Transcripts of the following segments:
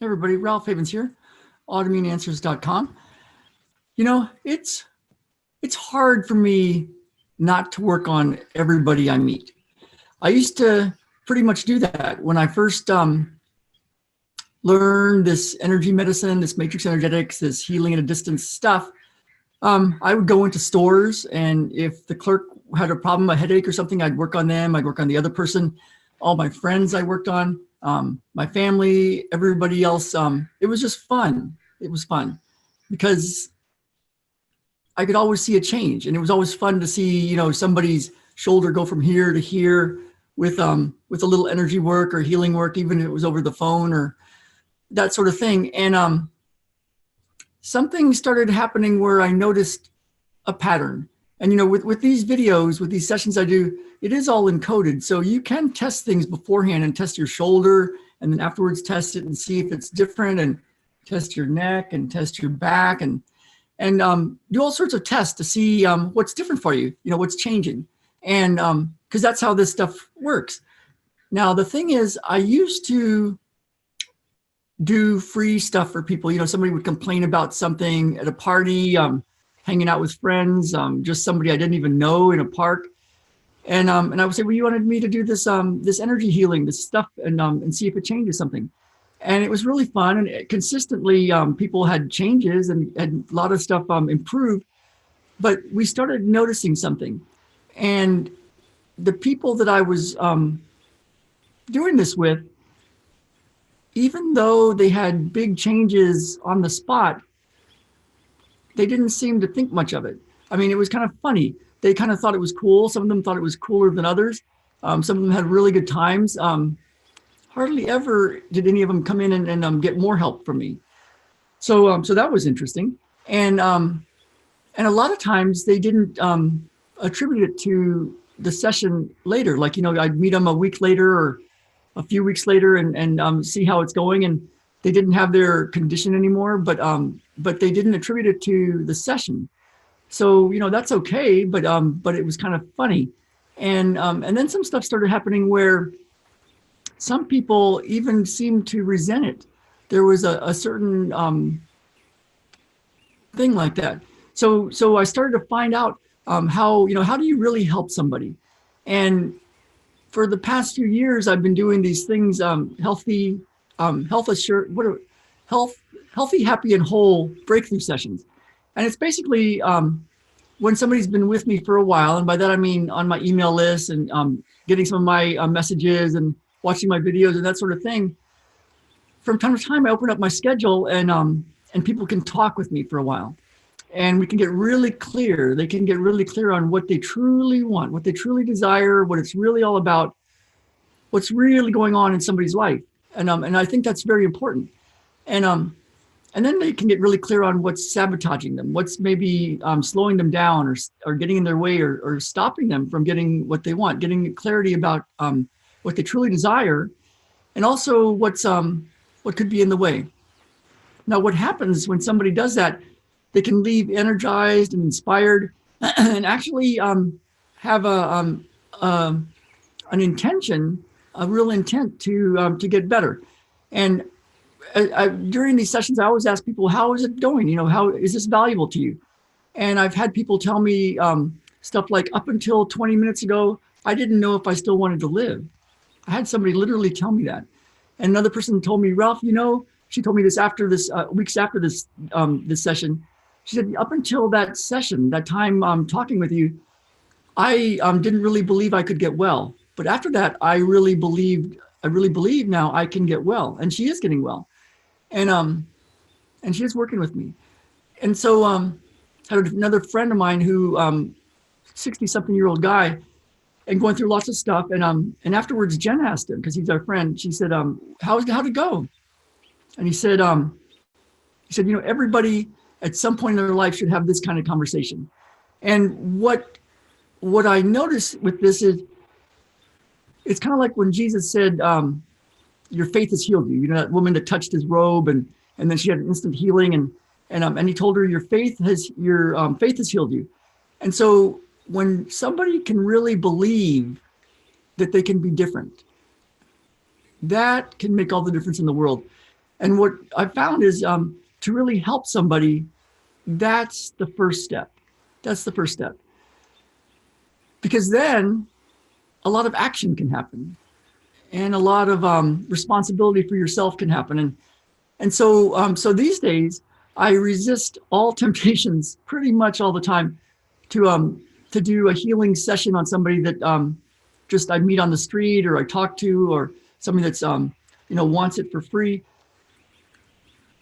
Hey everybody, Ralph Havens here, autoimmuneanswers.com. You know, it's hard for me not to work on everybody I meet. I used to pretty much do that when I first learned this energy medicine, this matrix energetics, this healing at a distance stuff. I would go into stores, and if the clerk had a problem, a headache or something, I'd work on them. I'd work on the other person. All my friends I worked on, my family, everybody else. It was just fun. It was fun because I could always see a change, and it was always fun to see, you know, somebody's shoulder go from here to here with a little energy work or healing work, even if it was over the phone or that sort of thing. And something started happening where I noticed a pattern. And, you know, with these videos, with these sessions I do, it is all encoded. So you can test things beforehand and test your shoulder, and then afterwards test it and see if it's different, and test your neck and test your back, and do all sorts of tests to see what's different for you, you know, what's changing. And because that's how this stuff works. Now, the thing is, I used to do free stuff for people. You know, somebody would complain about something at a party, hanging out with friends, just somebody I didn't even know in a park. And I would say, well, you wanted me to do this this energy healing, this stuff, and see if it changes something. And it was really fun. And consistently, people had changes and a lot of stuff improved. But we started noticing something. And the people that I was doing this with, even though they had big changes on the spot, they didn't seem to think much of it. I mean, it was kind of funny. They kind of thought it was cool. Some of them thought it was cooler than others. Some of them had really good times. Hardly ever did any of them come in and get more help from me. So that was interesting. And a lot of times they didn't attribute it to the session later. Like, you know, I'd meet them a week later or a few weeks later and see how it's going. And they didn't have their condition anymore, but they didn't attribute it to the session. So, you know, that's okay, but it was kind of funny. And then some stuff started happening where some people even seemed to resent it. There was a certain thing like that. So I started to find out how do you really help somebody? And for the past few years, I've been doing these things, healthy, happy, and whole breakthrough sessions. And it's basically when somebody's been with me for a while, and by that I mean on my email list and getting some of my messages and watching my videos and that sort of thing. From time to time, I open up my schedule and people can talk with me for a while. And we can get really clear. They can get really clear on what they truly want, what they truly desire, what it's really all about, what's really going on in somebody's life. And I think that's very important. And then they can get really clear on what's sabotaging them, what's maybe slowing them down or getting in their way or stopping them from getting what they want, getting clarity about what they truly desire, and also what could be in the way. Now, what happens when somebody does that, they can leave energized and inspired and actually have an intention, a real intent to get better. And during these sessions, I always ask people, how is it going? You know, how is this valuable to you? And I've had people tell me stuff like, up until 20 minutes ago, I didn't know if I still wanted to live. I had somebody literally tell me that. And another person told me, Ralph, you know, she told me this after this, weeks after this this session. She said, up until that session, that time talking with you, I didn't really believe I could get well. But after that, I really believe now I can get well. And she is getting well. And she is working with me. And so had another friend of mine who 60-something-year-old guy, and going through lots of stuff. And afterwards, Jen asked him, because he's our friend, she said, how'd it go? And he said, you know, everybody at some point in their life should have this kind of conversation. And what I noticed with this is, it's kind of like when Jesus said, your faith has healed you. You know, that woman that touched his robe and then she had an instant healing, and he told her, your faith has healed you. And so when somebody can really believe that they can be different, that can make all the difference in the world. And what I found is to really help somebody, that's the first step. That's the first step. Because then a lot of action can happen and a lot of responsibility for yourself can happen. And so these days, I resist all temptations pretty much all the time to do a healing session on somebody that just I meet on the street or I talk to, or somebody that's wants it for free,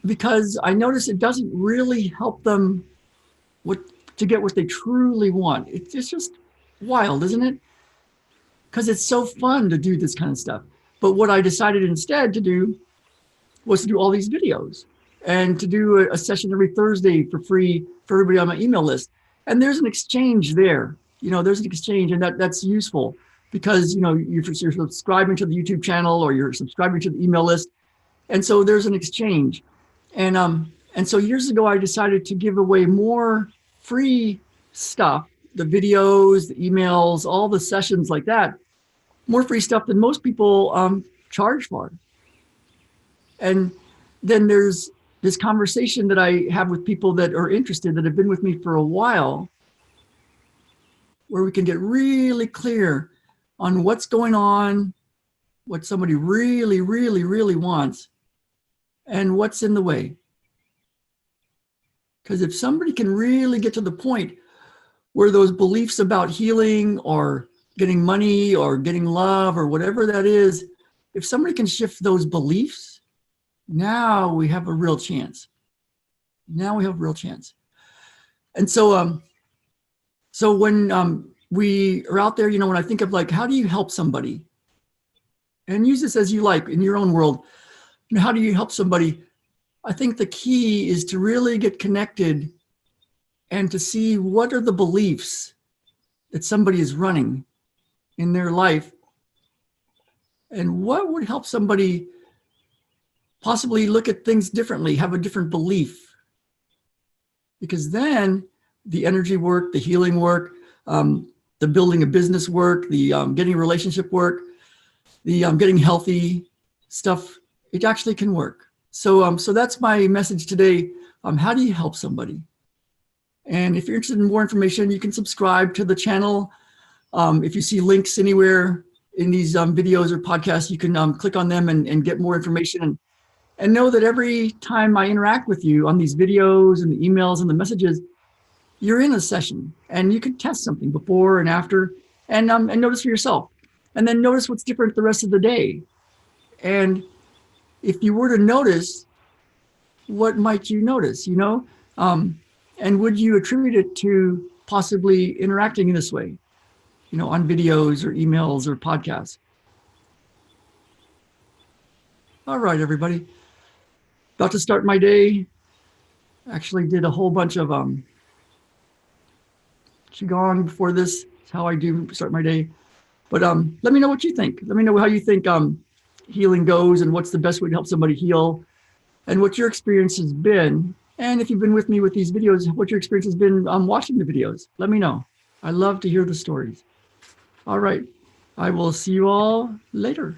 because I notice it doesn't really help them to get what they truly want. It's just wild, isn't it? Because it's so fun to do this kind of stuff. But what I decided instead to do was to do all these videos and to do a session every Thursday for free for everybody on my email list. And there's an exchange there. There's an exchange, and that's useful because you're subscribing to the YouTube channel or you're subscribing to the email list. And so there's an exchange. And so years ago, I decided to give away more free stuff, the videos, the emails, all the sessions like that, more free stuff than most people charge for. And then there's this conversation that I have with people that are interested, that have been with me for a while, where we can get really clear on what's going on, what somebody really, really, really wants, and what's in the way. Because if somebody can really get to the point where those beliefs about healing or getting money or getting love or whatever that is, if somebody can shift those beliefs, now we have a real chance. Now we have a real chance. And so, so when we are out there, when I think of how do you help somebody? And use this as you like in your own world. How do you help somebody? I think the key is to really get connected and to see what are the beliefs that somebody is running in their life, and what would help somebody possibly look at things differently, have a different belief. Because then the energy work, the healing work, the building a business work, the getting a relationship work, the getting healthy stuff, it actually can work. So that's my message today. How do you help somebody? And if you're interested in more information, you can subscribe to the channel. If you see links anywhere in these videos or podcasts, you can click on them and get more information. And know that every time I interact with you on these videos and the emails and the messages, you're in a session and you can test something before and after, and notice for yourself. And then notice what's different the rest of the day. And if you were to notice, what might you notice, and would you attribute it to possibly interacting in this way, on videos or emails or podcasts? All right, everybody. About to start my day. Actually did a whole bunch of Qigong before this. It's how I do start my day. But let me know what you think. Let me know how you think healing goes and what's the best way to help somebody heal and what your experience has been. And if you've been with me with these videos, what your experience has been watching the videos. Let me know. I love to hear the stories. All right. I will see you all later.